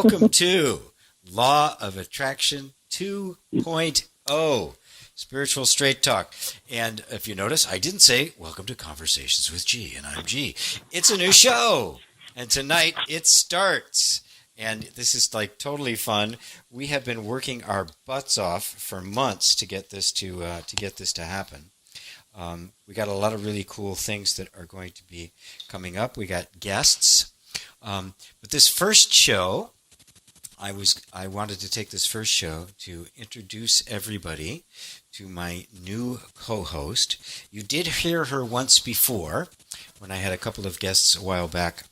welcome to Law of Attraction 2.0, Spiritual Straight Talk. And if you notice, I didn't say, welcome to Conversations with G, and I'm G. It's a new show, and tonight it starts. And this is like totally fun. We have been working our butts off for months to get this to happen. We got a lot of really cool things that are going to be coming up. We got guests. But this first show, I wanted to take this first show to introduce everybody to my new co-host. You did hear her once before when I had a couple of guests a while back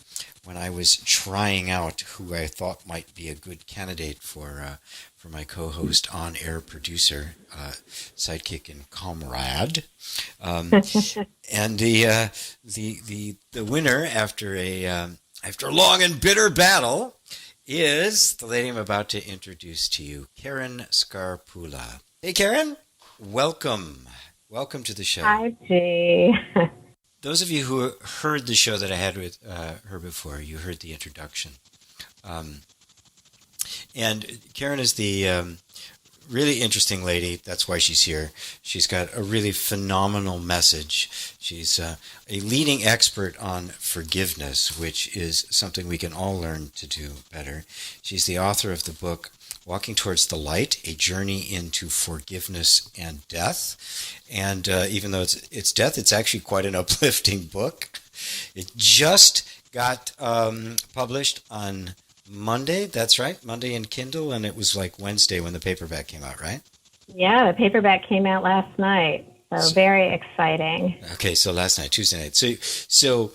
when I was trying out who I thought might be a good candidate for my co-host, on-air producer, sidekick and comrade. And the winner after a long and bitter battle is the lady I'm about to introduce to you, Karen Scarpulla. Hey, Karen, welcome. Welcome to the show. Hi, G. Those of you who heard the show that I had with her before, you heard the introduction. And Karen is the really interesting lady. That's why she's here. She's got a really phenomenal message. She's a leading expert on forgiveness, which is something we can all learn to do better. She's the author of the book, Walking Towards the Light, A Journey into Forgiveness and Death. And even though it's death, it's actually quite an uplifting book. It just got published on Monday. That's right, Monday in Kindle, and it was like Wednesday when the paperback came out, right? Yeah, the paperback came out last night. So very exciting. Okay, so last night, Tuesday night. So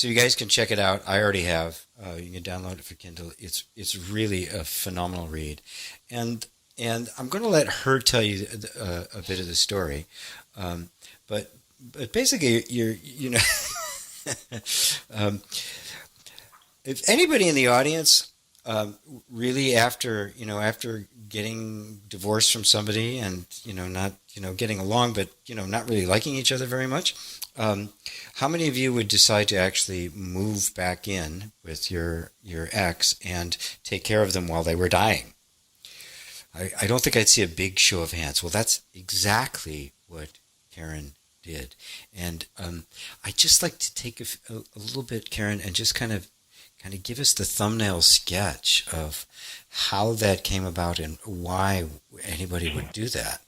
you guys can check it out. I already have. You can download it for Kindle. It's really a phenomenal read, and I'm going to let her tell you a bit of the story, but basically you know if anybody in the audience really after getting divorced from somebody and not getting along, but not really liking each other very much. How many of you would decide to actually move back in with your ex and take care of them while they were dying? I don't think I'd see a big show of hands. Well, that's exactly what Karen did. And I'd just like to take a little bit, Karen, and just kind of give us the thumbnail sketch of how that came about and why anybody would do that.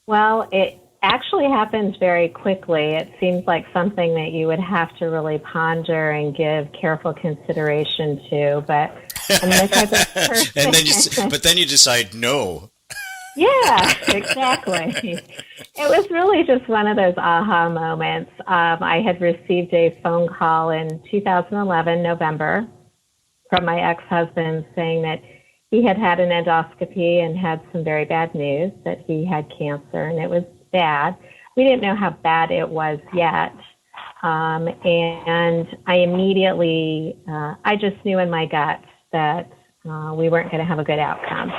Well, it actually happens very quickly. It seems like something that you would have to really ponder and give careful consideration to. But I'm the type of person. But then you decide no. Yeah, exactly. It was really just one of those aha moments. I had received a phone call in 2011, November, from my ex-husband saying that he had had an endoscopy and had some very bad news that he had cancer, and it was bad. We didn't know how bad it was yet. And I immediately, I just knew in my gut that we weren't going to have a good outcome.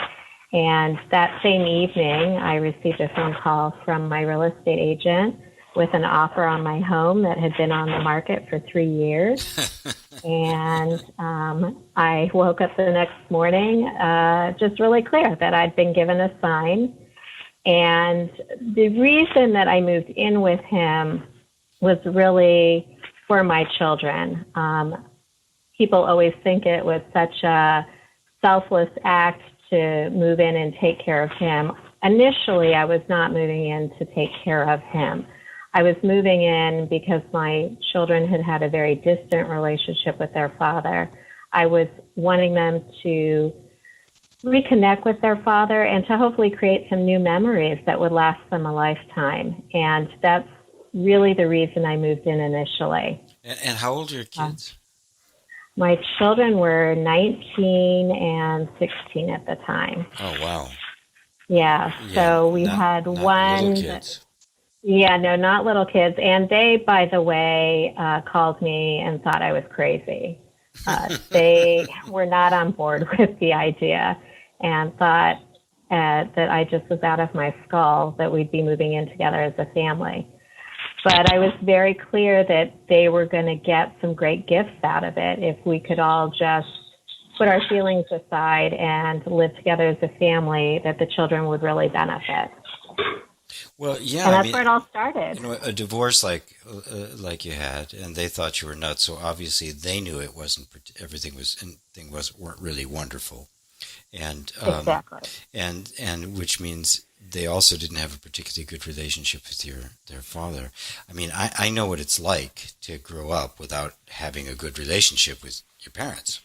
And that same evening, I received a phone call from my real estate agent with an offer on my home that had been on the market for 3 years. And I woke up the next morning just really clear that I'd been given a sign. And the reason that I moved in with him was really for my children. People always think it was such a selfless act to move in and take care of him. Initially, I was not moving in to take care of him. I was moving in because my children had had a very distant relationship with their father. I was wanting them to reconnect with their father and to hopefully create some new memories that would last them a lifetime. And that's really the reason I moved in initially. And how old are your kids? My children were 19 and 16 at the time. Oh, wow. Yeah, so we had one. Little kids. Yeah, no, not little kids. And they, by the way, called me and thought I was crazy. They were not on board with the idea and thought that I just was out of my skull that we'd be moving in together as a family. But I was very clear that they were going to get some great gifts out of it if we could all just put our feelings aside and live together as a family, that the children would really benefit. Well, yeah, And that's where it all started. A divorce like you had, and they thought you were nuts. So obviously, they knew it wasn't. Everything weren't really wonderful, and Exactly. and which means they also didn't have a particularly good relationship with their father. I mean, I know what it's like to grow up without having a good relationship with your parents,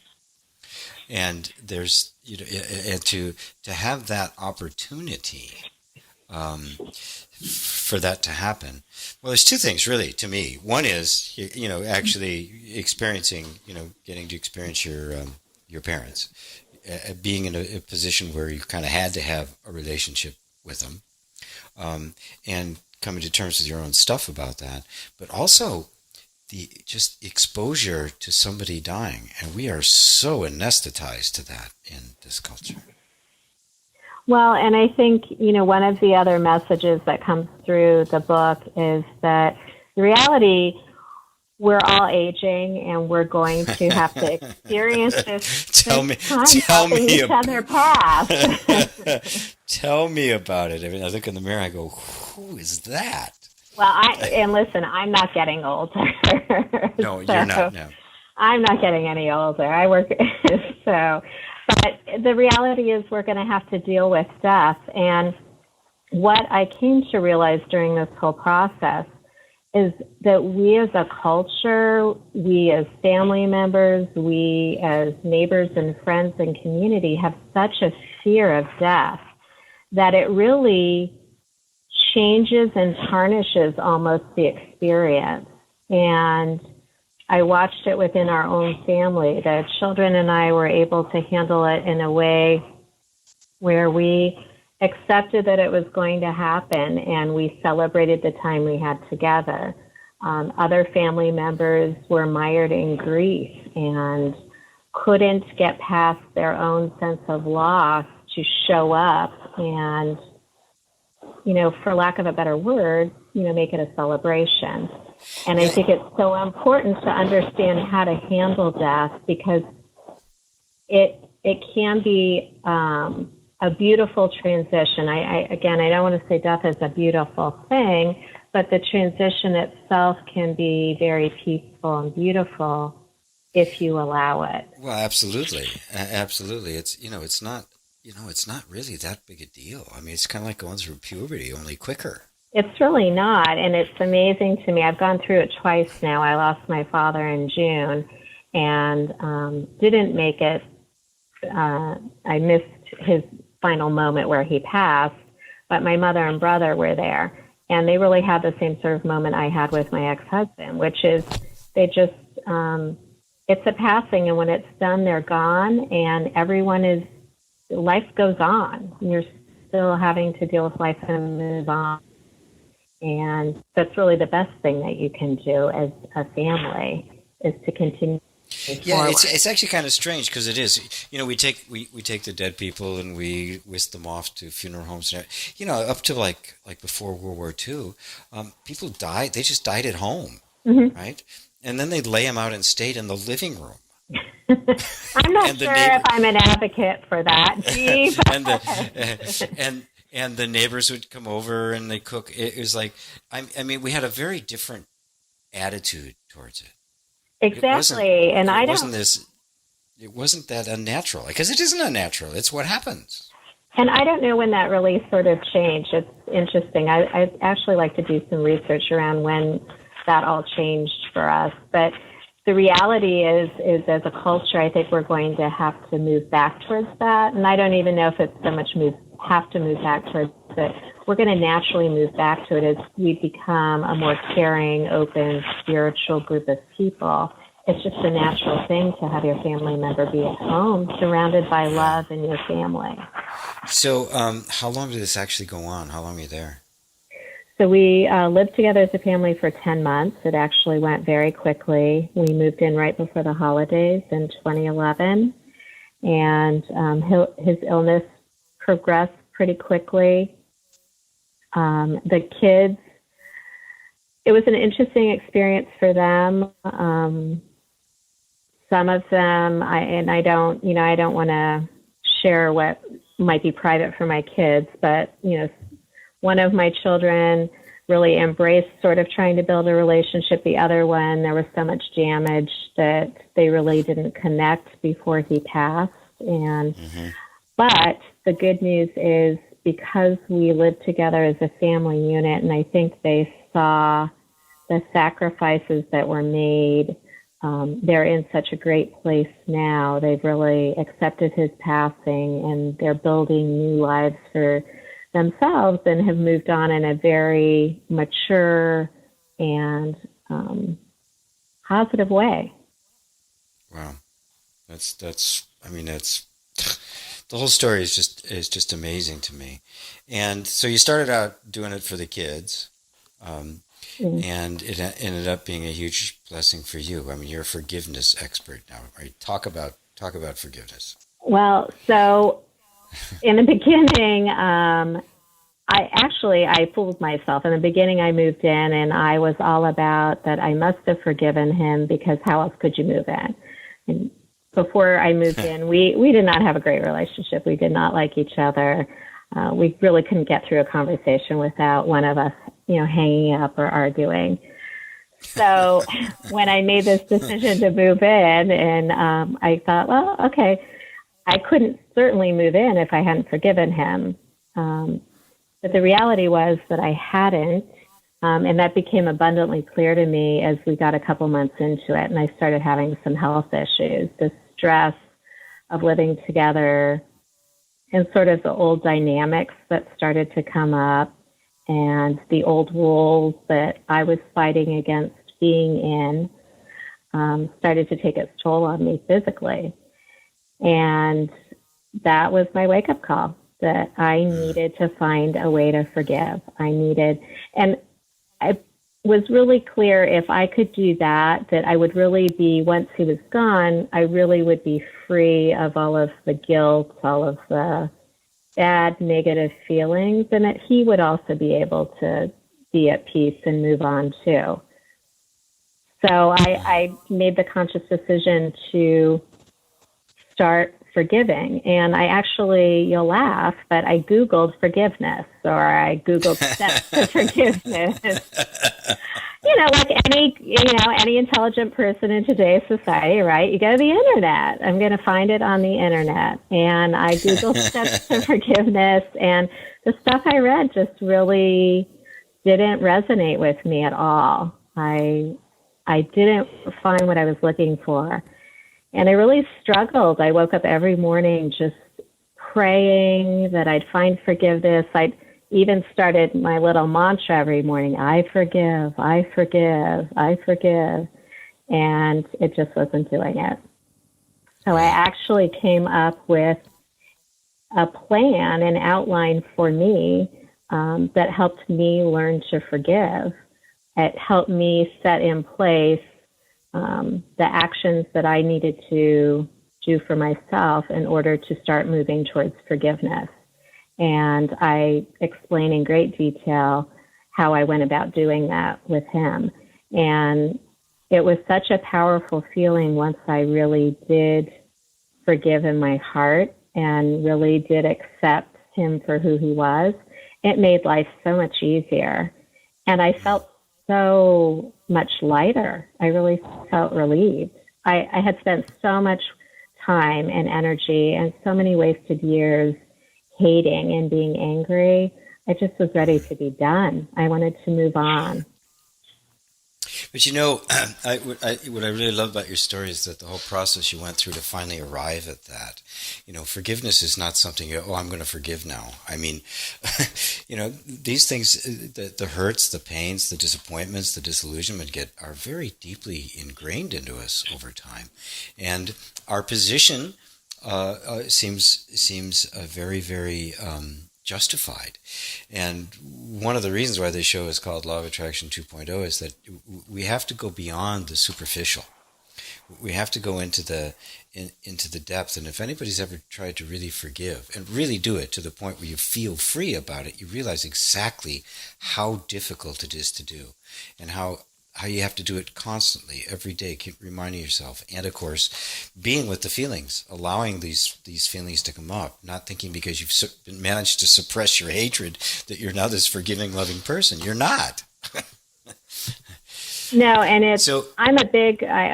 and there's and to have that opportunity. For that to happen, well, there's two things really to me. One is actually experiencing, getting to experience your parents, being in a position where you kind of had to have a relationship with them, and coming to terms with your own stuff about that, but also the just exposure to somebody dying, and we are so anesthetized to that in this culture. Well, and I think, one of the other messages that comes through the book is that the reality, we're all aging and we're going to have to experience this tell me each other pass. Tell me about it. I mean, I look in the mirror, I go, who is that? Well, listen, I'm not getting older. No, you're not, no. I'm not getting any older. I work, but the reality is we're going to have to deal with death. And what I came to realize during this whole process is that we as a culture, we as family members, we as neighbors and friends and community have such a fear of death that it really changes and tarnishes almost the experience. And I watched it within our own family. The children and I were able to handle it in a way where we accepted that it was going to happen, and we celebrated the time we had together. Other family members were mired in grief and couldn't get past their own sense of loss to show up and, for lack of a better word, make it a celebration. And I think it's so important to understand how to handle death, because it can be a beautiful transition. I don't want to say death is a beautiful thing, but the transition itself can be very peaceful and beautiful if you allow it. Well, absolutely. Absolutely. It's not really that big a deal. I mean, it's kind of like going through puberty, only quicker. It's really not, and it's amazing to me. I've gone through it twice now. I lost my father in June and didn't make it. I missed his final moment where he passed, but my mother and brother were there, and they really had the same sort of moment I had with my ex-husband, which is they just, it's a passing, and when it's done, they're gone, and life goes on. You're still having to deal with life and move on. And that's really the best thing that you can do as a family, is to continue. Yeah, it's actually kind of strange, because it is. We take the dead people and we whisk them off to funeral homes. And, up to like before World War II, people died. They just died at home, right? And then they'd lay them out in state in the living room. I'm not sure if I'm an advocate for that. And the neighbors would come over and they cook. It was like, I mean, we had a very different attitude towards it. Exactly. It wasn't that unnatural, because it isn't unnatural. It's what happens. And I don't know when that really sort of changed. It's interesting. I'd actually like to do some research around when that all changed for us. But the reality is as a culture, I think we're going to have to move back towards that. And I don't even know if it's so much have to move back towards it. We're going to naturally move back to it as we become a more caring, open, spiritual group of people. It's just a natural thing to have your family member be at home, surrounded by love and your family. So how long did this actually go on? How long were you there? So we lived together as a family for 10 months. It actually went very quickly. We moved in right before the holidays in 2011, and his illness progressed pretty quickly. The kids, it was an interesting experience for them. Some of them, I don't, I don't want to share what might be private for my kids, but, one of my children really embraced sort of trying to build a relationship. The other one, there was so much damage that they really didn't connect before he passed. And, but the good news is because we lived together as a family unit, and I think they saw the sacrifices that were made, they're in such a great place now. They've really accepted his passing, and they're building new lives for themselves and have moved on in a very mature and positive way. Wow. That's the whole story is just amazing to me. And so you started out doing it for the kids, and it ended up being a huge blessing for you. I mean, you're a forgiveness expert now, right? Talk about forgiveness. Well, so in the beginning, I fooled myself. In the beginning, I moved in, and I was all about that I must have forgiven him, because how else could you move in? And before I moved in, we did not have a great relationship. We did not like each other. We really couldn't get through a conversation without one of us, hanging up or arguing. So when I made this decision to move in, and I thought, well, okay, I couldn't certainly move in if I hadn't forgiven him. But the reality was that I hadn't, and that became abundantly clear to me as we got a couple months into it, and I started having some health issues, the stress of living together, and sort of the old dynamics that started to come up, and the old rules that I was fighting against being in started to take its toll on me physically. And that was my wake-up call, that I needed to find a way to forgive. And I was really clear if I could do that I would really be, once he was gone, I really would be free of all of the guilt, all of the bad, negative feelings, and that he would also be able to be at peace and move on too. So I made the conscious decision to start forgiving. And I actually, you'll laugh, but I Googled forgiveness, or I Googled steps to forgiveness. Like any intelligent person in today's society, right? You go to the internet. I'm going to find it on the internet. And I Googled steps to forgiveness, and the stuff I read just really didn't resonate with me at all. I didn't find what I was looking for. And I really struggled. I woke up every morning just praying that I'd find forgiveness. I'd even started my little mantra every morning: I forgive, I forgive, I forgive. And it just wasn't doing it. So I actually came up with a plan, an outline for me that helped me learn to forgive. It helped me set in place the actions that I needed to do for myself in order to start moving towards forgiveness. And I explain in great detail how I went about doing that with him. And it was such a powerful feeling once I really did forgive in my heart and really did accept him for who he was. It made life so much easier. And I felt so much lighter. I really felt relieved. I had spent so much time and energy and so many wasted years hating and being angry. I just was ready to be done. I wanted to move on. But what I really love about your story is that the whole process you went through to finally arrive at that. Forgiveness is not something, I'm going to forgive now. I mean, these things, the hurts, the pains, the disappointments, the disillusionment are very deeply ingrained into us over time. And our position seems very, very justified. And one of the reasons why this show is called Law of Attraction 2.0 is that we have to go beyond the superficial. We have to go into the into the depth. And if anybody's ever tried to really forgive and really do it to the point where you feel free about it, you realize exactly how difficult it is to do, and how you have to do it constantly, every day, keep reminding yourself. And of course, being with the feelings, allowing these feelings to come up, not thinking because you've managed to suppress your hatred that you're now this forgiving, loving person. You're not. No, and I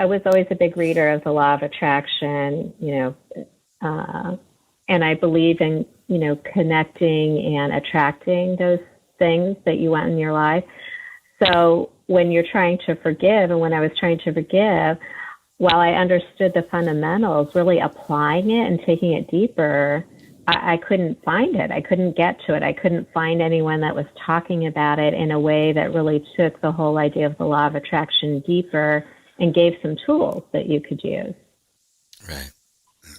was always a big reader of the law of attraction, and I believe in, connecting and attracting those things that you want in your life. So when you're trying to forgive, and when I was trying to forgive, while I understood the fundamentals, really applying it and taking it deeper, I couldn't find it. I couldn't get to it. I couldn't find anyone that was talking about it in a way that really took the whole idea of the law of attraction deeper and gave some tools that you could use. Right.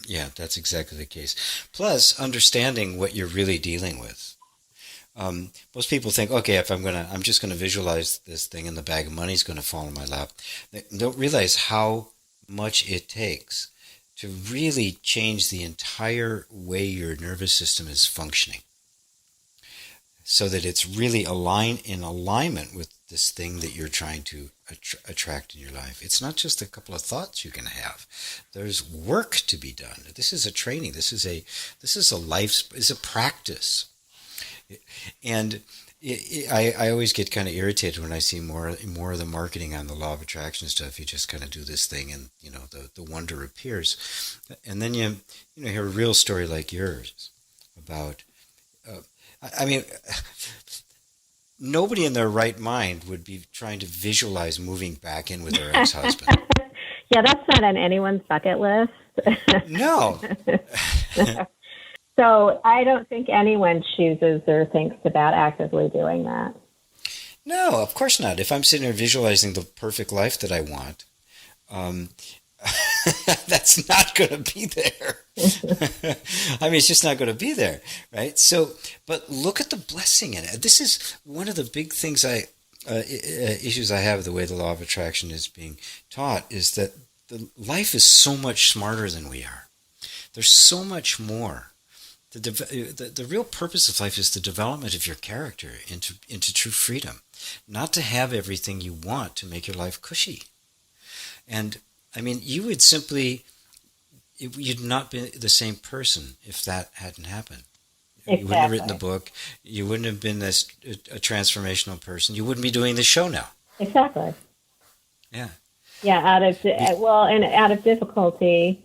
Yeah, that's exactly the case. Plus, understanding what you're really dealing with. Most people think, okay, I'm just gonna visualize this thing and the bag of money is gonna fall in my lap. They don't realize how much it takes to really change the entire way your nervous system is functioning, so that it's really in alignment with this thing that you're trying to attract in your life. It's not just a couple of thoughts you can have. There's work to be done. This is a training. This is a practice. And I always get kind of irritated when I see more of the marketing on the law of attraction stuff. You just kind of do this thing, and the wonder appears. And then you hear a real story like yours about. Nobody in their right mind would be trying to visualize moving back in with their ex-husband. Yeah, that's not on anyone's bucket list. No. So I don't think anyone chooses or thinks about actively doing that. No, of course not. If I'm sitting there visualizing the perfect life that I want, that's not going to be there. It's just not going to be there, right? So, but look at the blessing in it. This is one of the big things issues I have with the way the law of attraction is being taught, is that life is so much smarter than we are. There's so much more. The real purpose of life is the development of your character into true freedom, not to have everything you want to make your life cushy. And you'd not be the same person if that hadn't happened. Exactly. You wouldn't have written the book. You wouldn't have been a transformational person. You wouldn't be doing this show now. Exactly. Yeah. Yeah. Out of difficulty.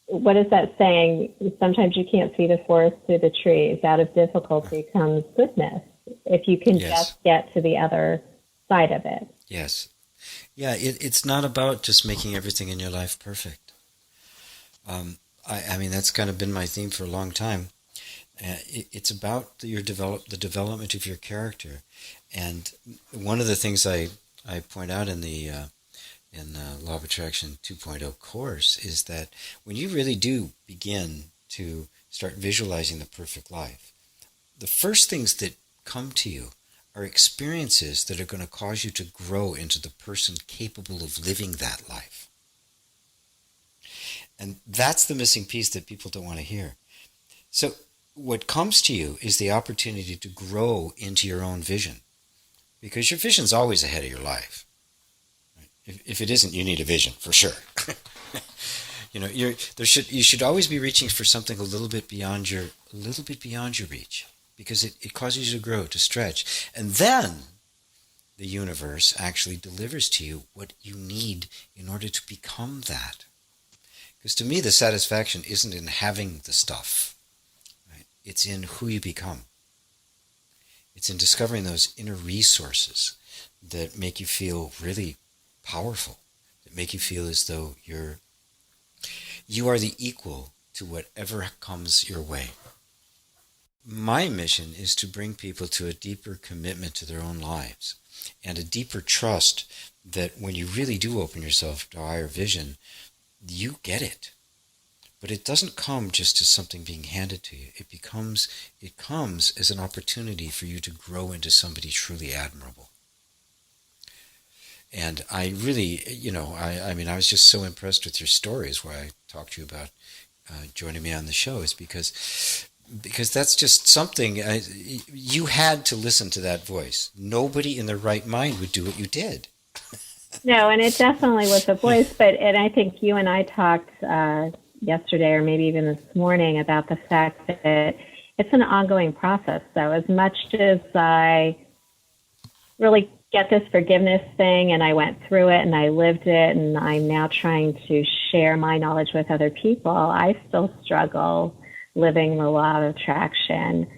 What is that saying? Sometimes you can't see the forest through the trees. Out of difficulty comes goodness, if you can just get to the other side of it. Yes. Yeah, it's not about just making everything in your life perfect. That's kind of been my theme for a long time. It's about the development of your character. And one of the things I point out in the Law of Attraction 2.0 course is that when you really do begin to start visualizing the perfect life, the first things that come to you are experiences that are going to cause you to grow into the person capable of living that life. And that's the missing piece that people don't want to hear. So what comes to you is the opportunity to grow into your own vision, because your vision's always ahead of your life. If it isn't, you need a vision for sure. You should always be reaching for something a little bit beyond your reach, because it causes you to grow, to stretch, and then the universe actually delivers to you what you need in order to become that. Because to me, the satisfaction isn't in having the stuff, right? It's in who you become. It's in discovering those inner resources that make you feel really powerful, that make you feel as though you are the equal to whatever comes your way. My mission is to bring people to a deeper commitment to their own lives and a deeper trust that when you really do open yourself to a higher vision, you get it. But it doesn't come just as something being handed to you. It comes as an opportunity for you to grow into somebody truly admirable. And I really, I mean, I was just so impressed with your stories where I talked to you about joining me on the show is because that's just something you had to listen to that voice. Nobody in their right mind would do what you did. No, and it definitely was a voice, and I think you and I talked yesterday or maybe even this morning about the fact that it's an ongoing process. So as much as I really get this forgiveness thing and I went through it and I lived it and I'm now trying to share my knowledge with other people, I still struggle living the law of attraction.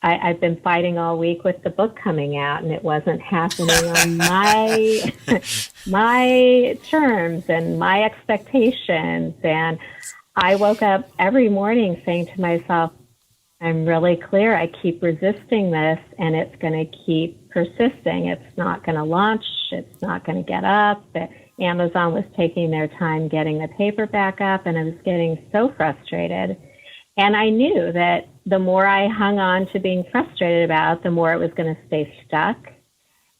I've been fighting all week with the book coming out, and it wasn't happening on my my terms and my expectations. And I woke up every morning saying to myself, I'm really clear. I keep resisting this, and it's going to keep persisting. It's not going to launch. It's not going to get up. Amazon was taking their time getting the paperback up, and I was getting so frustrated. And I knew that the more I hung on to being frustrated about, the more it was going to stay stuck.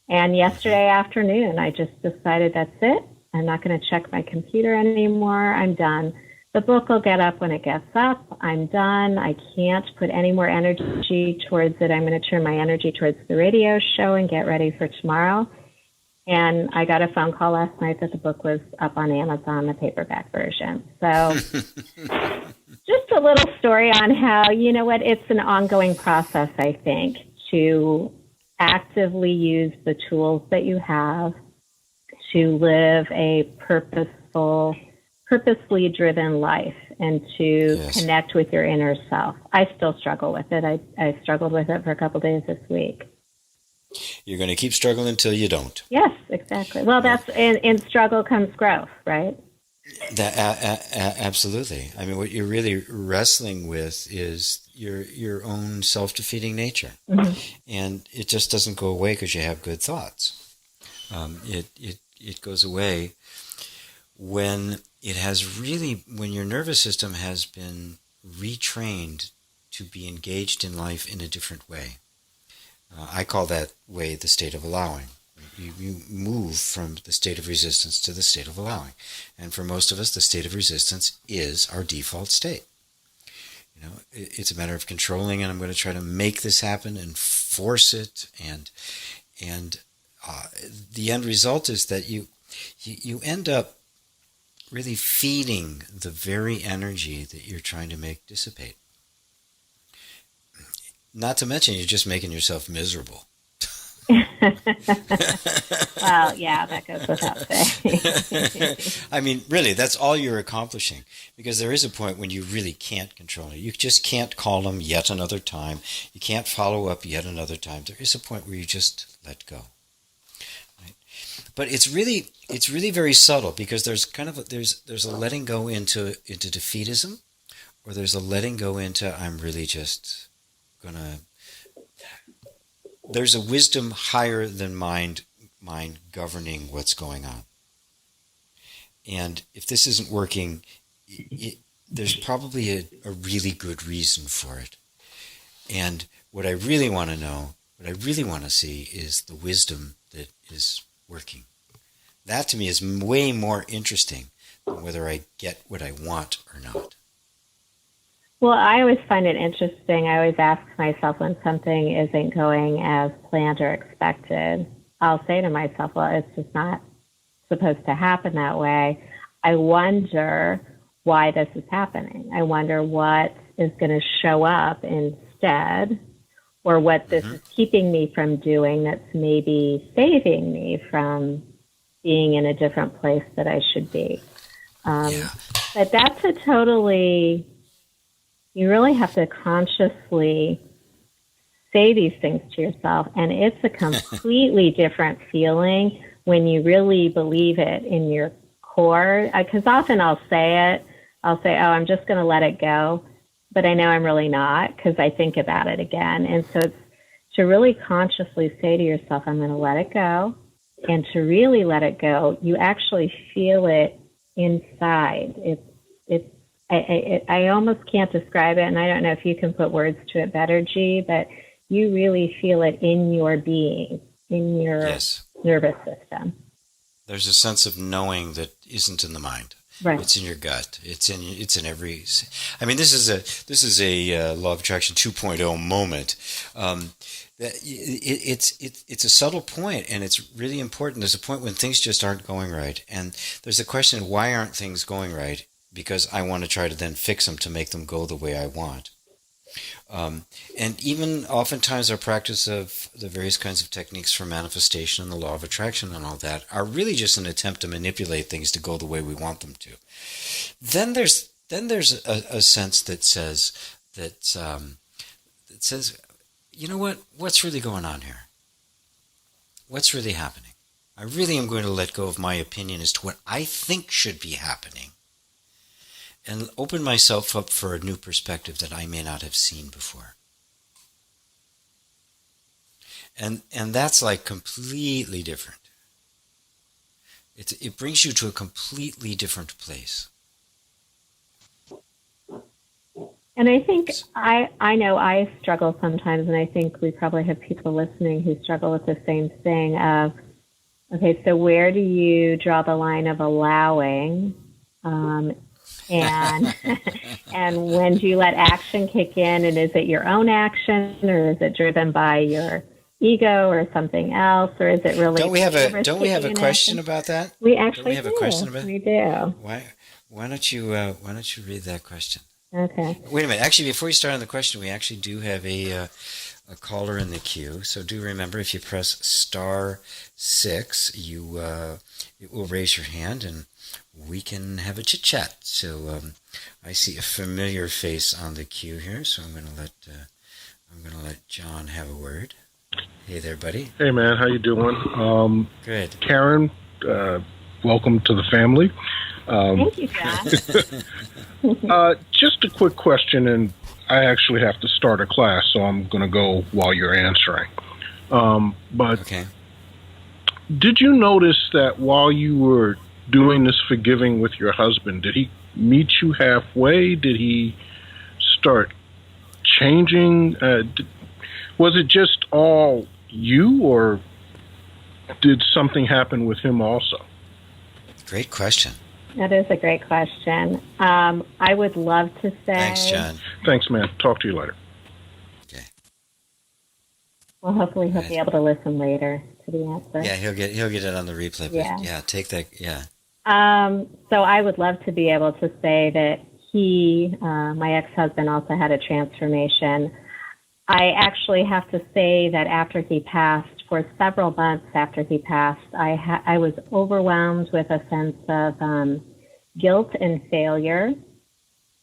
And yesterday afternoon, I just decided that's it. I'm not going to check my computer anymore. I'm done. The book will get up when it gets up. I'm done. I can't put any more energy towards it. I'm going to turn my energy towards the radio show and get ready for tomorrow. And I got a phone call last night that the book was up on Amazon, the paperback version. So just a little story on how, it's an ongoing process, I think, to actively use the tools that you have to live a purposefully driven life and to connect with your inner self. I still struggle with it. I struggled with it for a couple of days this week. You're going to keep struggling until you don't. Yes, exactly. Well, that's in struggle comes growth, right? Absolutely. I mean, what you're really wrestling with is your own self-defeating nature, and it just doesn't go away because you have good thoughts. It goes away when when your nervous system has been retrained to be engaged in life in a different way. I call that way the state of allowing. You move from the state of resistance to the state of allowing. And for most of us, the state of resistance is our default state. It's a matter of controlling, and I'm going to try to make this happen and force it. And the end result is that you end up really feeding the very energy that you're trying to make dissipate. Not to mention, you're just making yourself miserable. Well, yeah, that goes without saying. I mean, really, that's all you're accomplishing, because there is a point when you really can't control it. You just can't call them yet another time. You can't follow up yet another time. There is a point where you just let go. Right? But it's really very subtle, because there's there's a letting go into defeatism, or there's a letting go into I'm really just there's a wisdom higher than mind governing what's going on. And if this isn't working, there's probably a really good reason for it. And what I really want to know, what I really want to see, is the wisdom that is working. That to me is way more interesting than whether I get what I want or not. Well, I always find it interesting. I always ask myself when something isn't going as planned or expected, I'll say to myself, well, it's just not supposed to happen that way. I wonder why this is happening. I wonder what is going to show up instead, or what this is keeping me from doing that's maybe saving me from being in a different place that I should be. But that's you really have to consciously say these things to yourself, and it's a completely different feeling when you really believe it in your core. Because often I'll say, oh, I'm just going to let it go, but I know I'm really not, because I think about it again. And so it's to really consciously say to yourself, I'm going to let it go, and to really let it go, you actually feel it inside. I almost can't describe it, and I don't know if you can put words to it better, G, but you really feel it in your being, in your nervous system. There's a sense of knowing that isn't in the mind. Right. It's in your gut. It's in every. I mean, this is a law of attraction 2.0 moment. It's a subtle point, and it's really important. There's a point when things just aren't going right, and there's a question: why aren't things going right? Because I want to try to then fix them to make them go the way I want. And even oftentimes our practice of the various kinds of techniques for manifestation and the law of attraction and all that are really just an attempt to manipulate things to go the way we want them to. Then there's a sense that says you know what? What's really going on here? What's really happening? I really am going to let go of my opinion as to what I think should be happening and open myself up for a new perspective that I may not have seen before. And that's like completely different. It brings you to a completely different place. And I think I know I struggle sometimes, and I think we probably have people listening who struggle with the same thing of, okay, so where do you draw the line of allowing, and and when do you let action kick in, and is it your own action, or is it driven by your ego or something else, or is it really? Don't we have a question about that? We actually don't we have a question about it? We do. Why don't you read that question? Okay. Wait a minute. Actually, before you start on the question, we actually do have a caller in the queue. So do remember, if you press *6, it will raise your hand, and we can have a chit chat. So I see a familiar face on the queue here. So I'm going to let John have a word. Hey there, buddy. Hey, man. How you doing? Good. Karen, welcome to the family. Thank you, John. Just a quick question, and I actually have to start a class, so I'm going to go while you're answering. But okay. Did you notice that while you were doing this forgiving with your husband, did he meet you halfway? Did he start changing? Was it just all you, or did something happen with him also? Great question. That is a great question. I would love to say. Thanks, John. Thanks, man. Talk to you later. Okay. Well, hopefully he'll be able to listen later to the answer. Yeah, he'll get it on the replay. Yeah. Yeah, take that. Yeah. So I would love to be able to say that he, my ex-husband, also had a transformation. I actually have to say that after he passed, for several months after he passed, I was overwhelmed with a sense of guilt and failure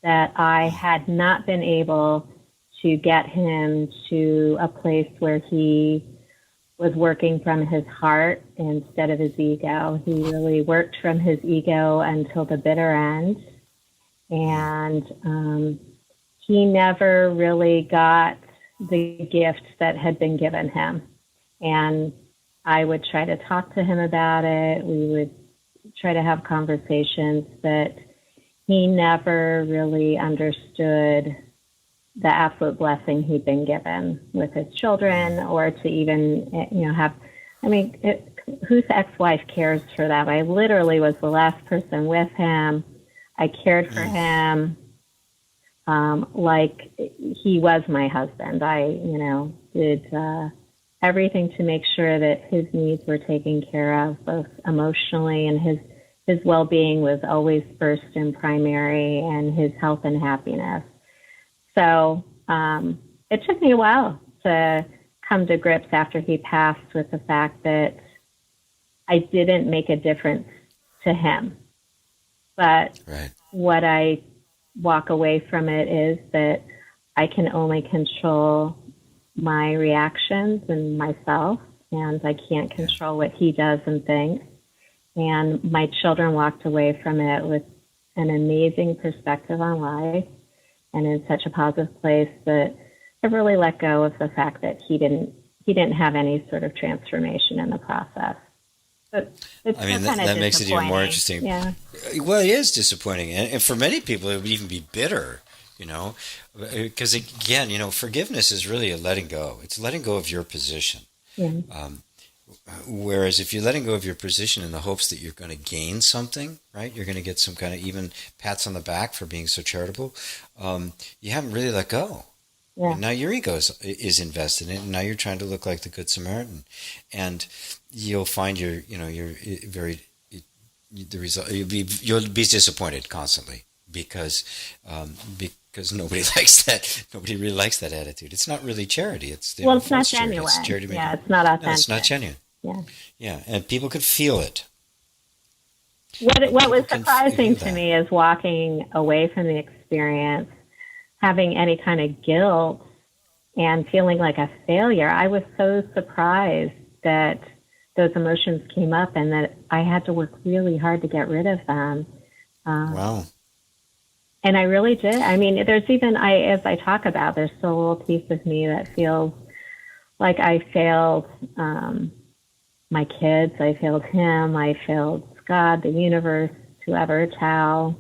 that I had not been able to get him to a place where he was working from his heart instead of his ego. He really worked from his ego until the bitter end. And he never really got the gift that had been given him. And I would try to talk to him about it. We would try to have conversations, but he never really understood the absolute blessing he'd been given with his children, or to even, have, whose ex-wife cares for them? I literally was the last person with him. I cared for him like he was my husband. I, did everything to make sure that his needs were taken care of, both emotionally, and his well-being was always first and primary, and his health and happiness. So it took me a while to come to grips after he passed with the fact that I didn't make a difference to him. But right. What I walk away from it is that I can only control my reactions and myself, and I can't control what he does and thinks. And my children walked away from it with an amazing perspective on life, and in such a positive place that I really let go of the fact that he didn't have any sort of transformation in the process. But that makes it even more interesting. Yeah. Well, it is disappointing, and for many people, it would even be bitter. Because again, forgiveness is really a letting go. It's letting go of your position. Yeah. Whereas if you're letting go of your position in the hopes that you're going to gain something, right? You're going to get some kind of even pats on the back for being so charitable. You haven't really let go. Yeah. And now your ego is invested in it, and now you're trying to look like the Good Samaritan, and you'll find the result. You'll be disappointed constantly because nobody likes that. Nobody really likes that attitude. It's not really charity. It's not genuine. It's charity. Yeah, it's not authentic. No, it's not genuine. Yeah, and people could feel it. What was surprising to me is walking away from the experience, having any kind of guilt and feeling like a failure. I was so surprised that those emotions came up and that I had to work really hard to get rid of them. Wow. And I really did. I mean, there's even, as I talk about, there's still a little piece of me that feels like I failed my kids, I failed him, I failed God, the universe, whoever, Tao,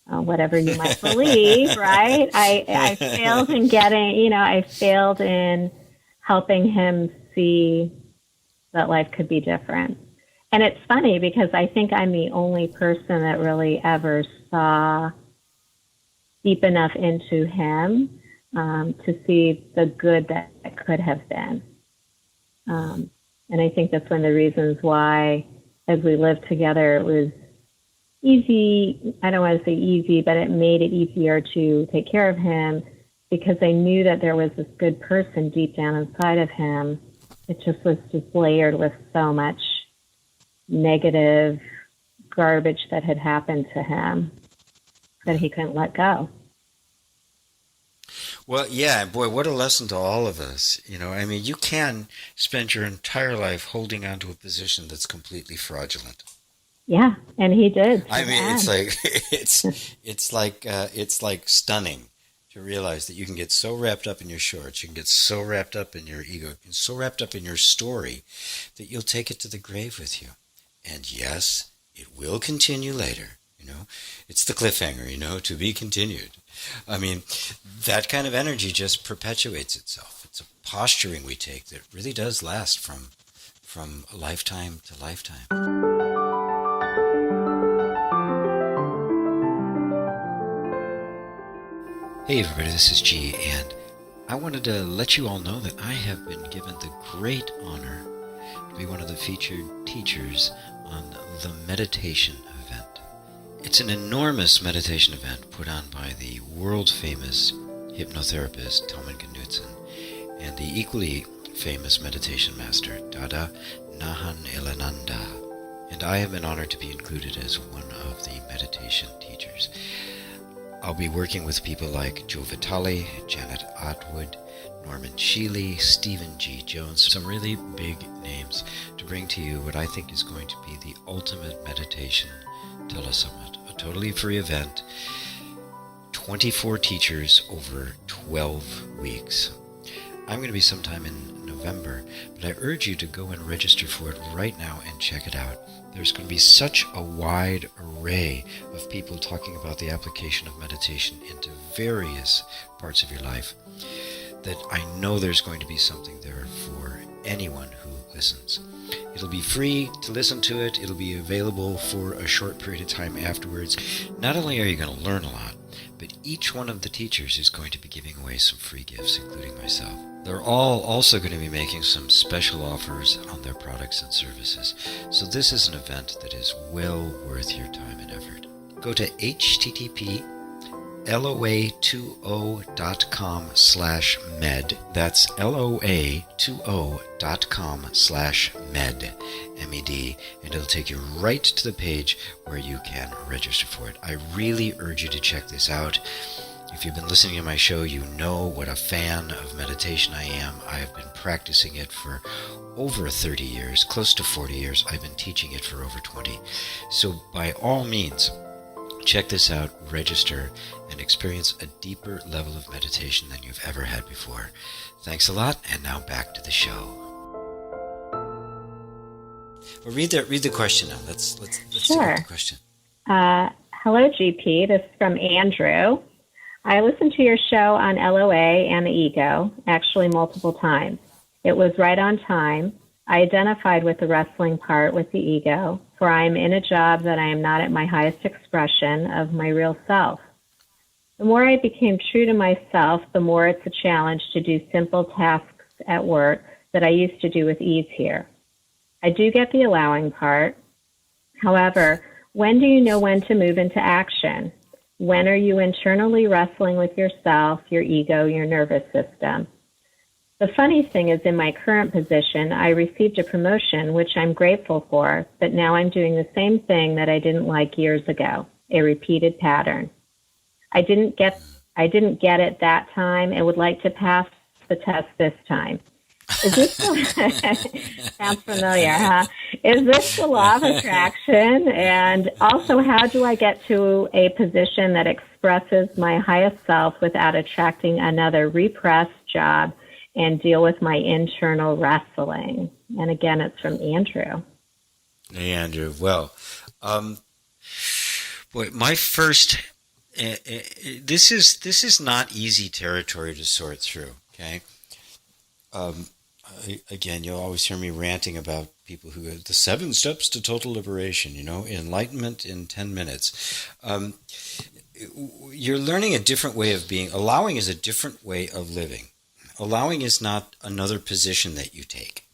whatever you might believe, right? I failed in I failed in helping him see that life could be different. And it's funny because I think I'm the only person that really ever saw deep enough into him to see the good that could have been. And I think that's one of the reasons why, as we lived together, it was easy. I don't want to say easy, but it made it easier to take care of him because I knew that there was this good person deep down inside of him. It just was layered with so much negative garbage that had happened to him that he couldn't let go. Well, yeah, boy, what a lesson to all of us. I mean, you can spend your entire life holding on to a position that's completely fraudulent. Yeah, and he did. I mean, it's like stunning to realize that you can get so wrapped up in your shorts, you can get so wrapped up in your ego, and so wrapped up in your story that you'll take it to the grave with you. And yes, it will continue later. It's the cliffhanger, to be continued. I mean, that kind of energy just perpetuates itself. It's a posturing we take that really does last from lifetime to lifetime. Hey everybody, this is G, and I wanted to let you all know that I have been given the great honor to be one of the featured teachers on the meditation event. It's an enormous meditation event put on by the world-famous hypnotherapist Telman Knudsen and the equally famous meditation master Dada Nahan Elananda. And I have been honored to be included as one of the meditation teachers. I'll be working with people like Joe Vitale, Janet Atwood, Norman Shealy, Stephen G. Jones, some really big names to bring to you what I think is going to be the ultimate meditation telesummit, a totally free event, 24 teachers over 12 weeks. I'm going to be sometime in November, but I urge you to go and register for it right now and check it out. There's going to be such a wide array of people talking about the application of meditation into various parts of your life that I know there's going to be something there for anyone who listens. It'll be free to listen to it. It'll be available for a short period of time afterwards. Not only are you going to learn a lot, but each one of the teachers is going to be giving away some free gifts, including myself. They're all also going to be making some special offers on their products and services. So this is an event that is well worth your time and effort. Go to http://loa20.com/med. That's loa20.com/med, MED, and it'll take you right to the page where you can register for it. I really urge you to check this out. If you've been listening to my show, you know what a fan of meditation I am. I have been practicing it for over 30 years, close to 40 years. I've been teaching it for over 20. So by all means, check this out, register, and experience a deeper level of meditation than you've ever had before. Thanks a lot, and now back to the show. Well, read the question now. Let's Sure. take the question. Hello, GP. This is from Andrew. I listened to your show on LOA and the ego, actually multiple times. It was right on time. I identified with the wrestling part with the ego, for I am in a job that I am not at my highest expression of my real self. The more I became true to myself, the more it's a challenge to do simple tasks at work that I used to do with ease here. I do get the allowing part. However, when do you know when to move into action? When are you internally wrestling with yourself, your ego, your nervous system? The funny thing is, in my current position, I received a promotion, which I'm grateful for, but now I'm doing the same thing that I didn't like years ago, a repeated pattern. I didn't get it that time and would like to pass the test this time. Is this sounds familiar, huh? Is this the law of attraction? And also, how do I get to a position that expresses my highest self without attracting another repressed job and deal with my internal wrestling? And again, it's from Andrew. Hey, Andrew. Well, boy, my first. This is not easy territory to sort through. Okay. Again, you'll always hear me ranting about people who have the 7 steps to total liberation, enlightenment in 10 minutes. You're learning a different way of being. Allowing is a different way of living. Allowing is not another position that you take.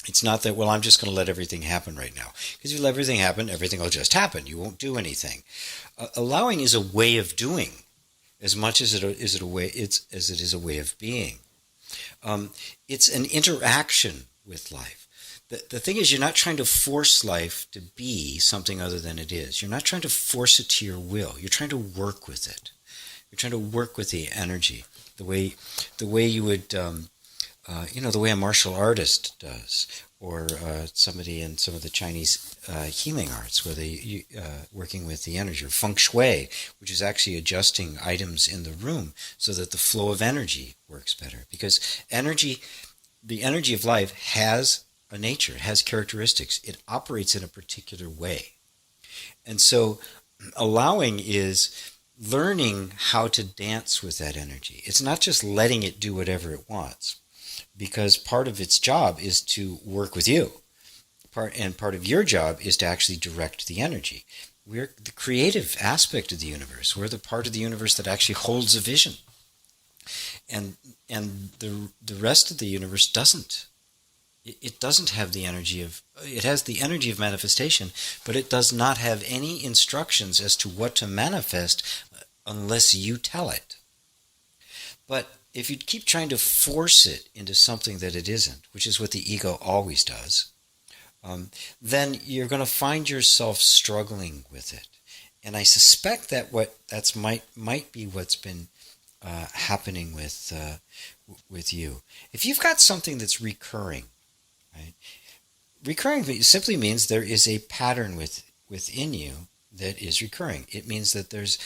It's not that, well, I'm just going to let everything happen right now. Because if you let everything happen, everything will just happen. You won't do anything. Allowing is a way of doing as much as it is a way of being. It's an interaction with life. The thing is, you're not trying to force life to be something other than it is. You're not trying to force it to your will. You're trying to work with it. You're trying to work with the energy, the way you would, the way a martial artist does, or somebody in some of the Chinese healing arts, where they working with the energy, or feng shui, which is actually adjusting items in the room so that the flow of energy works better. Because the energy of life has a nature, has characteristics. It operates in a particular way. And so allowing is learning how to dance with that energy. It's not just letting it do whatever it wants, because part of its job is to work with you. Part of your job is to actually direct the energy. We're the creative aspect of the universe. We're the part of the universe that actually holds a vision. And the rest of the universe doesn't. It doesn't have the energy of, it has the energy of manifestation, but it does not have any instructions as to what to manifest unless you tell it. But if you keep trying to force it into something that it isn't, which is what the ego always does, then you're going to find yourself struggling with it. And I suspect that that's might be what's been happening with you. If you've got something that's recurring, right? Recurring simply means there is a pattern within you that is recurring. It means that there's.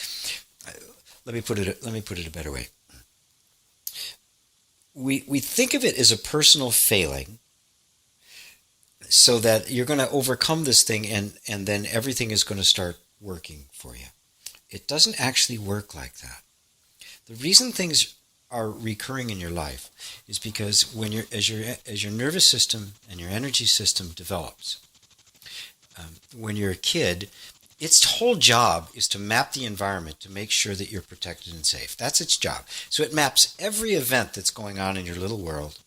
Let me put it a better way. We think of it as a personal failing, so that you're going to overcome this thing and then everything is going to start working for you. It doesn't actually work like that. The reason things are recurring in your life is because as your nervous system and your energy system develops, when you're a kid, its whole job is to map the environment to make sure that you're protected and safe. That's its job. So it maps every event that's going on in your little world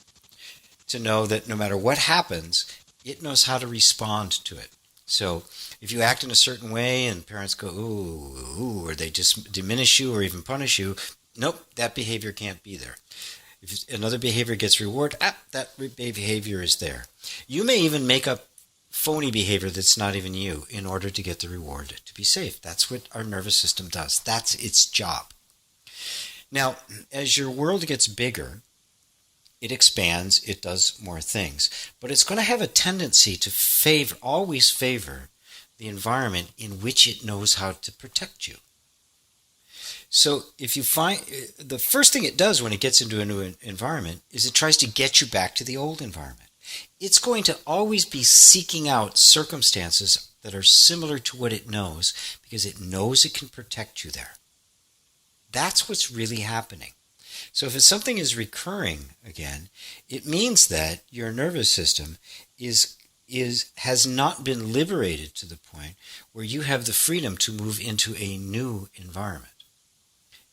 to know that no matter what happens, it knows how to respond to it. So if you act in a certain way and parents go, ooh, or they just diminish you or even punish you, nope, that behavior can't be there. If another behavior gets rewarded, that behavior is there. You may even make up phony behavior that's not even you in order to get the reward to be safe. That's what our nervous system does. That's its job. Now, as your world gets bigger, it expands, it does more things, but it's going to have a tendency to always favor the environment in which it knows how to protect you. So if you find, the first thing it does when it gets into a new environment is it tries to get you back to the old environment. It's going to always be seeking out circumstances that are similar to what it knows because it knows it can protect you there. That's what's really happening. So if something is recurring again, it means that your nervous system has not been liberated to the point where you have the freedom to move into a new environment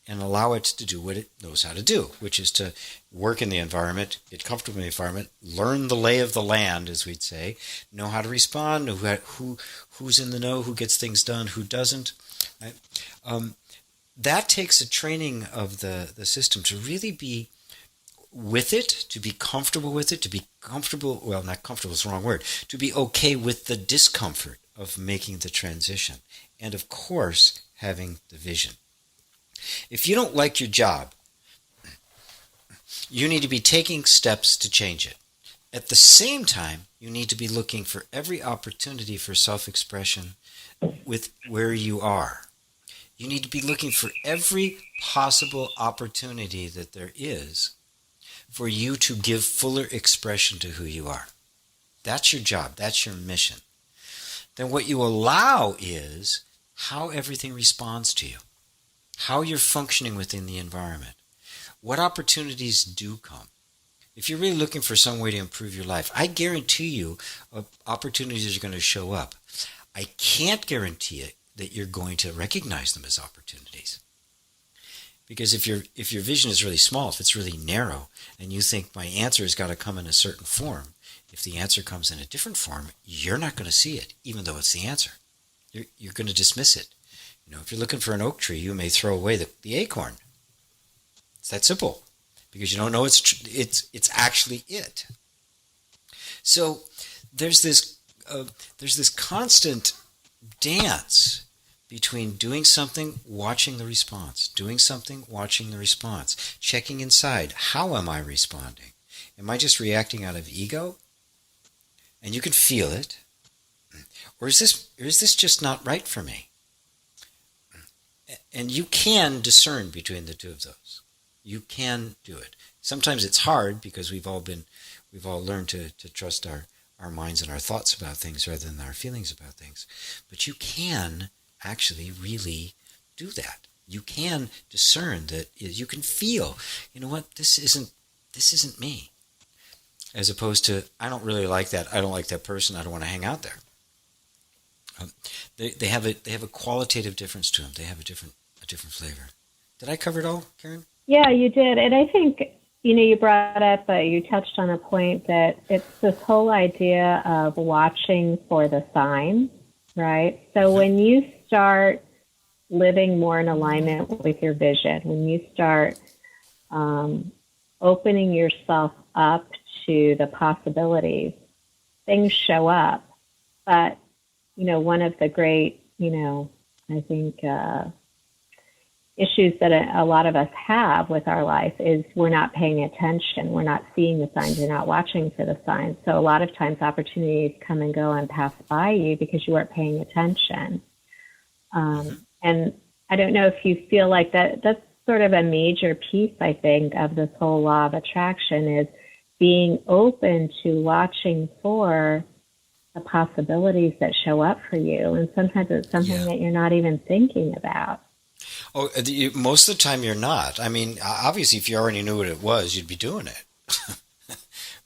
and allow it to do what it knows how to do, which is to work in the environment, get comfortable in the environment, learn the lay of the land, as we'd say, know how to respond, know who's in the know, who gets things done, who doesn't. Right? That takes a training of the system to really be with it, to be comfortable with it, to be comfortable, well, not comfortable is the wrong word, to be okay with the discomfort of making the transition. And of course, having the vision. If you don't like your job, you need to be taking steps to change it. At the same time, you need to be looking for every opportunity for self-expression with where you are. You need to be looking for every possible opportunity that there is for you to give fuller expression to who you are. That's your job. That's your mission. Then what you allow is how everything responds to you, how you're functioning within the environment, what opportunities do come. If you're really looking for some way to improve your life, I guarantee you opportunities are going to show up. I can't guarantee it that you're going to recognize them as opportunities. Because if your vision is really small, if it's really narrow, and you think my answer has got to come in a certain form, if the answer comes in a different form, you're not going to see it, even though it's the answer. You're going to dismiss it. You know, if you're looking for an oak tree, you may throw away the acorn. It's that simple, because you don't know it's actually it. So there's this constant dance between doing something, watching the response, doing something, watching the response, checking inside. How am I responding? Am I just reacting out of ego? And you can feel it. Or is this just not right for me? And you can discern between the two of those. You can do it. Sometimes it's hard because we've all learned to trust our minds and our thoughts about things rather than our feelings about things. But you can actually really do that. You can discern that. You can feel, you know what, this isn't me. As opposed to, I don't really like that. I don't like that person. I don't want to hang out there. They have a qualitative difference to them. They have a different flavor. Did I cover it all, Karen? Yeah, you did. And I think, you brought up, you touched on a point that it's this whole idea of watching for the signs, right? So when you start living more in alignment with your vision, when you start opening yourself up to the possibilities, things show up. But, one of the great, I think, issues that a lot of us have with our life is we're not paying attention. We're not seeing the signs. You're not watching for the signs. So a lot of times opportunities come and go and pass by you because you weren't paying attention. And I don't know if you feel like that's sort of a major piece, I think, of this whole law of attraction is being open to watching for the possibilities that show up for you. And sometimes it's something that you're not even thinking about. Oh, most of the time you're not. I mean, obviously, if you already knew what it was, you'd be doing it.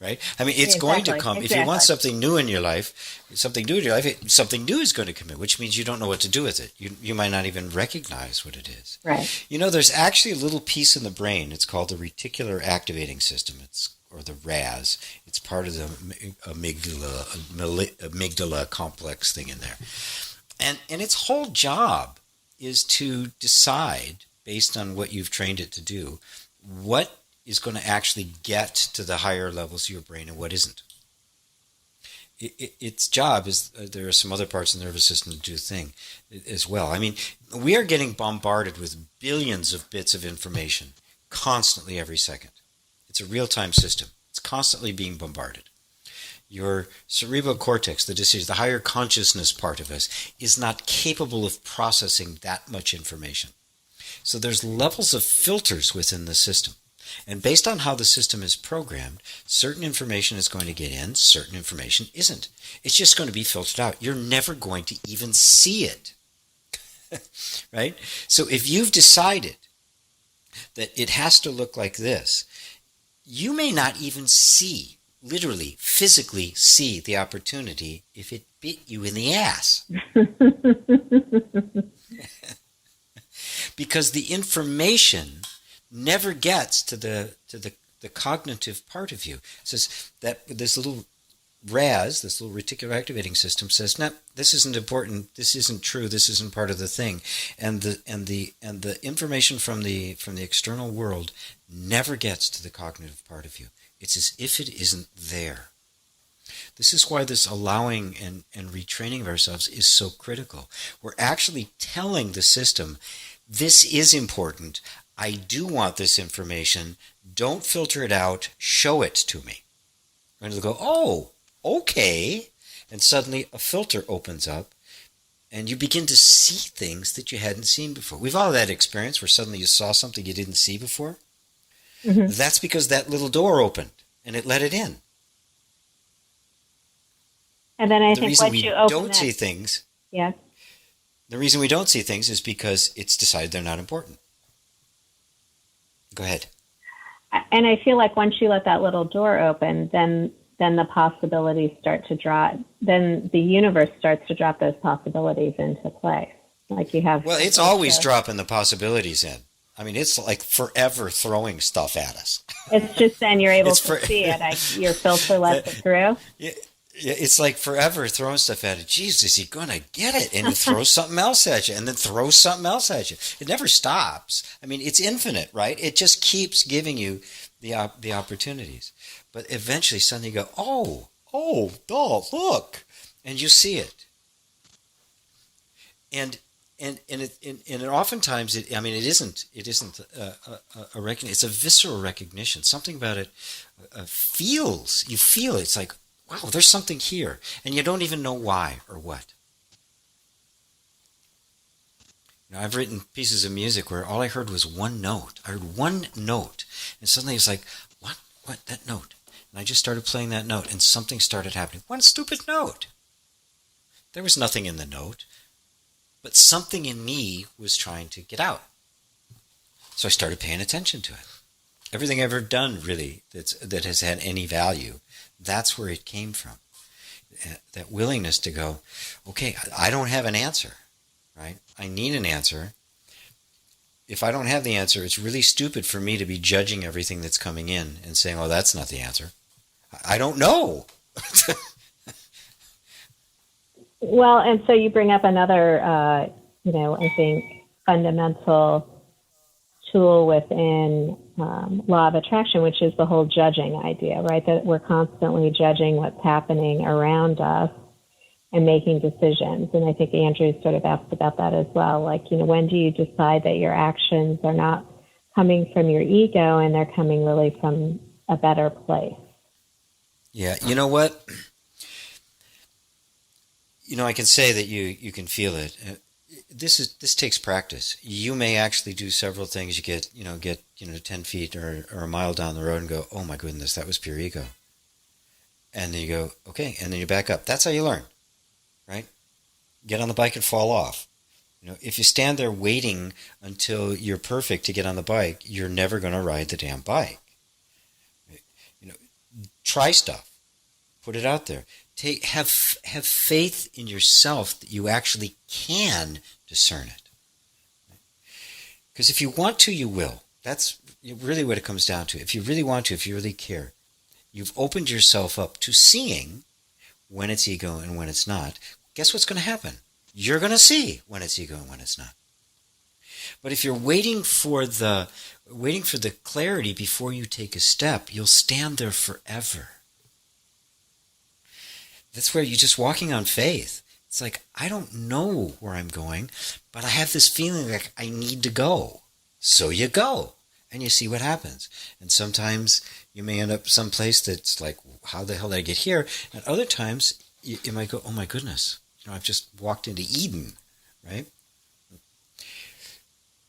Right? I mean, it's going to come. If you want something new in your life, something new is going to come in, which means you don't know what to do with it. You might not even recognize what it is. Right. There's actually a little piece in the brain. It's called the reticular activating system. Or the RAS. It's part of the amygdala complex thing in there. And its whole job is to decide, based on what you've trained it to do, what is going to actually get to the higher levels of your brain and what isn't. Its job is, there are some other parts of the nervous system that do the thing as well. I mean, we are getting bombarded with billions of bits of information constantly every second. It's a real-time system. It's constantly being bombarded. Your cerebral cortex, the higher consciousness part of us, is not capable of processing that much information. So there's levels of filters within the system. And based on how the system is programmed, certain information is going to get in, certain information isn't. It's just going to be filtered out. You're never going to even see it. Right? So if you've decided that it has to look like this. You may not even see, literally, physically see the opportunity if it bit you in the ass. Because the information never gets to the cognitive part of you. It says that this little RAS, this little reticular activating system, says, no, this isn't important, this isn't true, this isn't part of the thing. And the information from the external world never gets to the cognitive part of you. It's as if it isn't there. This is why this allowing and retraining of ourselves is so critical. We're actually telling the system, this is important. I do want this information. Don't filter it out. Show it to me. And it'll go, oh, okay. And suddenly a filter opens up and you begin to see things that you hadn't seen before. We've all had that experience where suddenly you saw something you didn't see before. Mm-hmm. That's because that little door opened and it let it in. And then I think once you open don't see things. Yeah. The reason we don't see things is because it's decided they're not important. Go ahead. And I feel like once you let that little door open, then the possibilities start to drop. Then the universe starts to drop those possibilities into place. Like you have. Well, it's always dropping the possibilities in. I mean, it's like forever throwing stuff at us. It's just then you're able to see it. Your filter lets it through. Yeah. It's like forever throwing stuff at it. Jeez, is he going to get it? And he throws something else at you and then throws something else at you. It never stops. I mean, it's infinite, right? It just keeps giving you the opportunities. But eventually suddenly you go, oh, look. And you see it. And oftentimes, it isn't a recognition. It's a visceral recognition. Something about it feels. You feel it. It's like, wow, there's something here, and you don't even know why or what. You know, I've written pieces of music where all I heard was one note. I heard one note, and suddenly it's like, what, that note? And I just started playing that note, and something started happening. One stupid note. There was nothing in the note, but something in me was trying to get out. So I started paying attention to it. Everything I've ever done, really, that has had any value, that's where it came from. That willingness to go, okay, I don't have an answer, right? I need an answer. If I don't have the answer, it's really stupid for me to be judging everything that's coming in and saying, oh, that's not the answer. I don't know. Well, and so you bring up another, I think, fundamental tool within law of attraction, which is the whole judging idea, right? That we're constantly judging what's happening around us and making decisions. And I think Andrew sort of asked about that as well. Like, when do you decide that your actions are not coming from your ego and they're coming really from a better place? Yeah, you know what? I can say that you can feel it. This takes practice. You may actually do several things. You get 10 feet or a mile down the road and go, oh my goodness, that was pure ego. And then you go, okay, and then you back up. That's how you learn, right? Get on the bike and fall off. If you stand there waiting until you're perfect to get on the bike, you're never going to ride the damn bike. Try stuff. Put it out there. Have faith in yourself that you actually can discern it. Because if you want to, you will. That's really what it comes down to. If you really want to, if you really care, you've opened yourself up to seeing when it's ego and when it's not. Guess what's going to happen? You're going to see when it's ego and when it's not. But if you're waiting for the clarity before you take a step, you'll stand there forever. That's where you're just walking on faith. It's like, I don't know where I'm going, but I have this feeling like I need to go. So you go, and you see what happens. And sometimes you may end up someplace that's like, how the hell did I get here? And other times you might go, oh my goodness, I've just walked into Eden, right?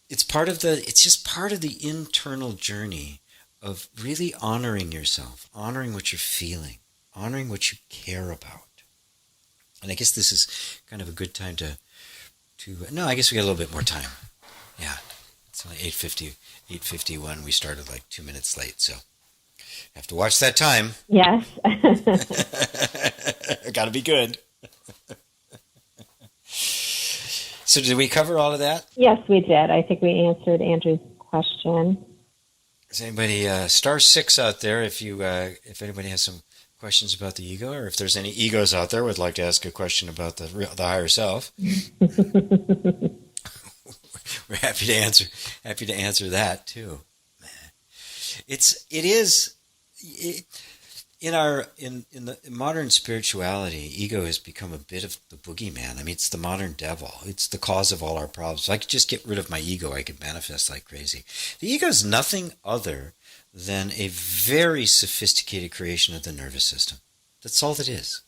It's just part of the internal journey of really honoring yourself, honoring what you're feeling, honoring what you care about. And I guess this is kind of a good time to no, I guess we got a little bit more time. Yeah. It's only 8:51. We started like 2 minutes late, so have to watch that time. Yes. Got to be good. So did we cover all of that? Yes, we did. I think we answered Andrew's question. Is anybody *6 out there? If anybody has some questions about the ego, or if there's any egos out there would like to ask a question about the higher self, we're happy to answer. Happy to answer that too. In the modern spirituality, ego has become a bit of the boogeyman. I mean, it's the modern devil. It's the cause of all our problems. If I could just get rid of my ego, I could manifest like crazy. The ego is nothing other than a very sophisticated creation of the nervous system. That's all it is.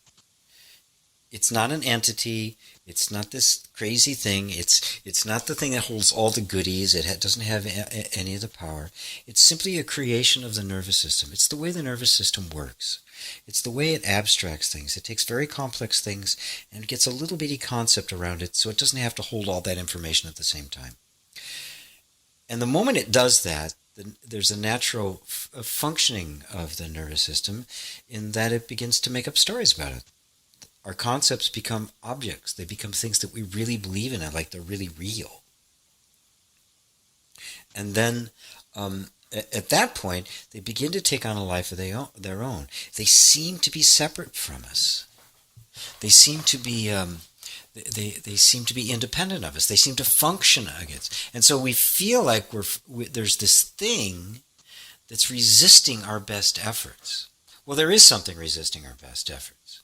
It's not an entity. It's not this crazy thing. It's not the thing that holds all the goodies. It doesn't have any of the power. It's simply a creation of the nervous system. It's the way the nervous system works. It's the way it abstracts things. It takes very complex things and gets a little bitty concept around it so it doesn't have to hold all that information at the same time. And the moment it does that, there's a natural functioning of the nervous system in that it begins to make up stories about it. Our concepts become objects. They become things that we really believe in, like they're really real. And then at that point, they begin to take on a life of their own. They seem to be separate from us. They seem to be they seem to be independent of us. They seem to function against. And so we feel like there's this thing that's resisting our best efforts. Well, there is something resisting our best efforts.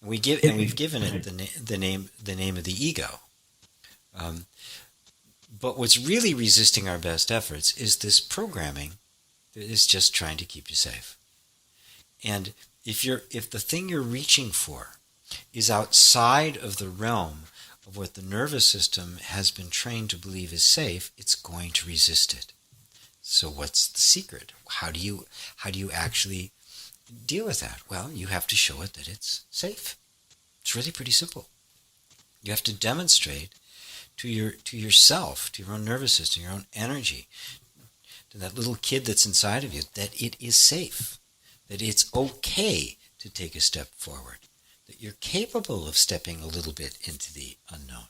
We've given it the name of the ego. But what's really resisting our best efforts is this programming that is just trying to keep you safe. And if the thing you're reaching for is outside of the realm of what the nervous system has been trained to believe is safe, it's going to resist it. So what's the secret? How do you actually deal with that? Well, you have to show it that it's safe. It's really pretty simple. You have to demonstrate to yourself, to your own nervous system, your own energy, to that little kid that's inside of you, that it is safe, that it's okay to take a step forward, that you're capable of stepping a little bit into the unknown.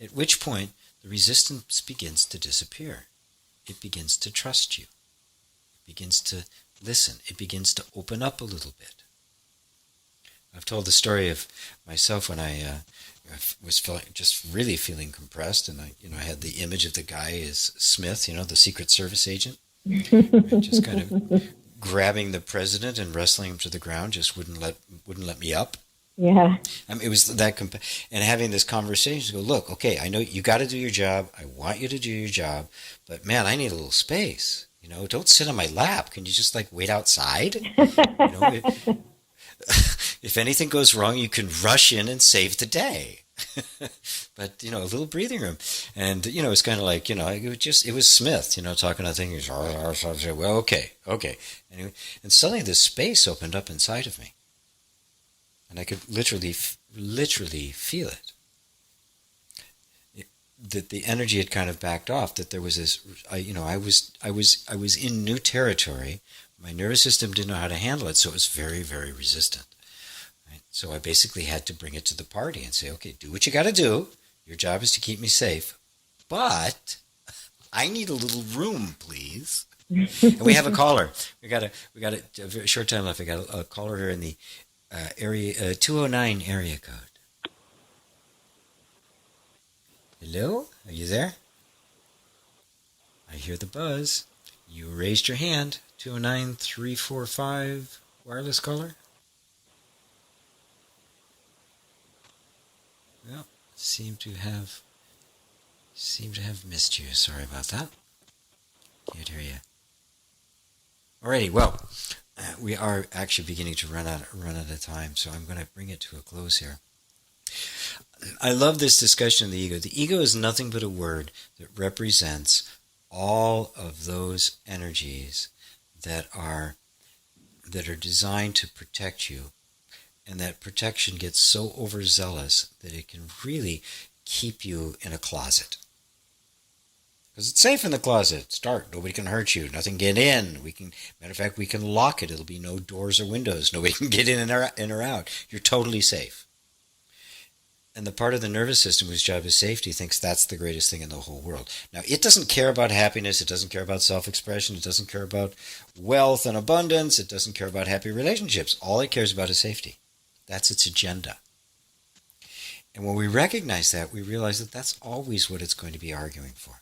At which point, the resistance begins to disappear. It begins to trust you. It begins to listen. It begins to open up a little bit. I've told the story of myself when I was really feeling compressed, and I had the image of the guy as Smith, the Secret Service agent, just kind of grabbing the president and wrestling him to the ground, just wouldn't let me up. Yeah. I mean, it was that, and having this conversation, go, look, okay, I know you got to do your job. I want you to do your job, but man, I need a little space. Don't sit on my lap. Can you just wait outside? If anything goes wrong, you can rush in and save the day. But, a little breathing room. And, it's kind of like, it was Smith, talking on things. Well, okay. Anyway, and suddenly this space opened up inside of me. And I could literally feel it. That the energy had kind of backed off, that there was this, I was in new territory. My nervous system didn't know how to handle it, so it was very, very resistant. Right? So I basically had to bring it to the party and say, okay, do what you got to do. Your job is to keep me safe. But I need a little room, please. And we have a caller. We got a short time left. We got a caller here in the area 209 area code. Hello? Are you there? I hear the buzz. You raised your hand. 209-345 wireless caller. Well, seem to have missed you. Sorry about that. Can't hear you. Alrighty, well, we are actually beginning to run out of time, so I'm going to bring it to a close here. I love this discussion of the ego. The ego is nothing but a word that represents all of those energies that are designed to protect you, and that protection gets so overzealous that it can really keep you in a closet. Because it's safe in the closet. It's dark. Nobody can hurt you. Nothing get in. Matter of fact, we can lock it. It'll be no doors or windows. Nobody can get in or out. You're totally safe. And the part of the nervous system whose job is safety thinks that's the greatest thing in the whole world. Now, it doesn't care about happiness. It doesn't care about self-expression. It doesn't care about wealth and abundance. It doesn't care about happy relationships. All it cares about is safety. That's its agenda. And when we recognize that, we realize that that's always what it's going to be arguing for.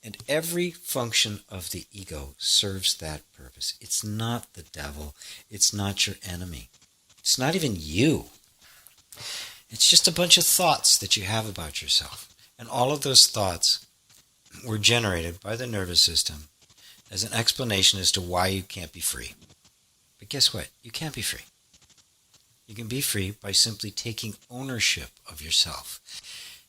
And every function of the ego serves that purpose. It's not the devil. It's not your enemy. It's not even you. It's just a bunch of thoughts that you have about yourself. And all of those thoughts were generated by the nervous system as an explanation as to why you can't be free. But guess what? You can't be free. You can be free by simply taking ownership of yourself.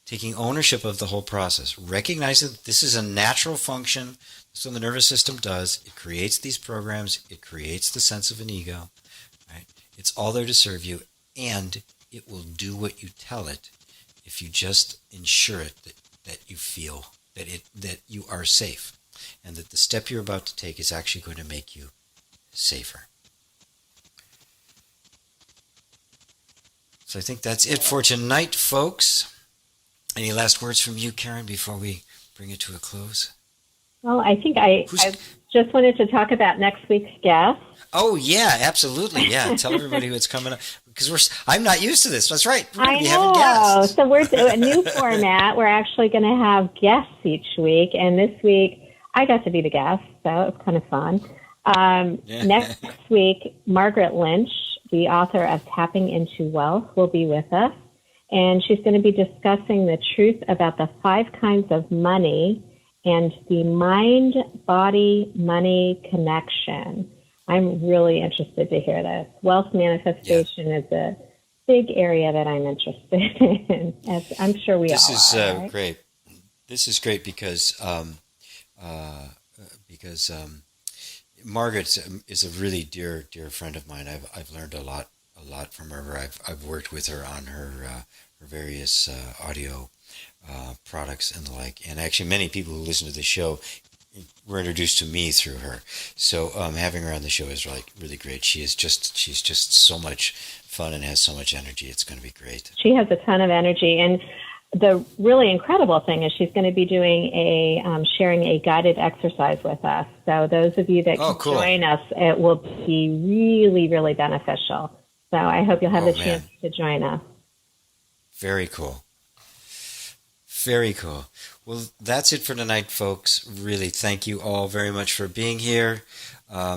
Taking ownership of the whole process. Recognizing that this is a natural function. That's what the nervous system does. It creates these programs. It creates the sense of an ego. Right? It's all there to serve you. And it will do what you tell it if you just ensure it that you feel that you are safe. And that the step you're about to take is actually going to make you safer. So I think that's it for tonight, folks. Any last words from you, Karen, before we bring it to a close? Well, I think I just wanted to talk about next week's guest. Oh, yeah, absolutely. Yeah, tell everybody what's coming up. Because I'm not used to this. That's right. We're going to be having guests. So we're doing a new format. We're actually going to have guests each week. And this week, I got to be the guest, so it was kind of fun. Next week, Margaret Lynch, the author of Tapping into Wealth, will be with us. And she's going to be discussing the truth about the 5 kinds of money and the mind-body-money connection. I'm really interested to hear this. Wealth manifestation is a big area that I'm interested in, as I'm sure we all are. This is right? great. This is great because Margaret is a really dear friend of mine. I've learned a lot from her. I've worked with her on her various audio products and the like. And actually, many people who listen to the show were introduced to me through her. So having her on the show is really great. She's just so much fun and has so much energy. It's going to be great. She has a ton of energy, and the really incredible thing is she's going to be doing sharing a guided exercise with us. So those of you that can join us, it will be really, really beneficial. So I hope you'll have the chance to join us. Very cool. Very cool. Well, that's it for tonight, folks. Really, thank you all very much for being here.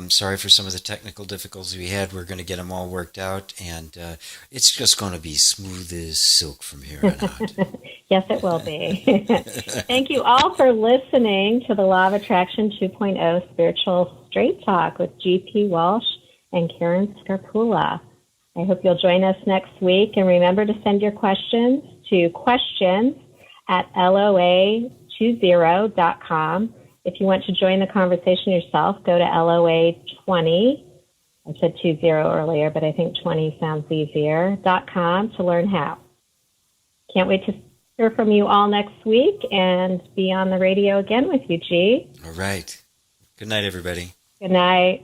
Sorry for some of the technical difficulties we had. We're going to get them all worked out, and it's just going to be smooth as silk from here on out. Yes, it will be. Thank you all for listening to the Law of Attraction 2.0 Spiritual Straight Talk with G.P. Walsh and Karen Scarpulla. I hope you'll join us next week, and remember to send your questions to questions@LOA20.com. If you want to join the conversation yourself, go to LOA20. I said 20 earlier, but I think 20 sounds easier, .com to learn how. Can't wait to hear from you all next week and be on the radio again with you, G. All right. Good night, everybody. Good night.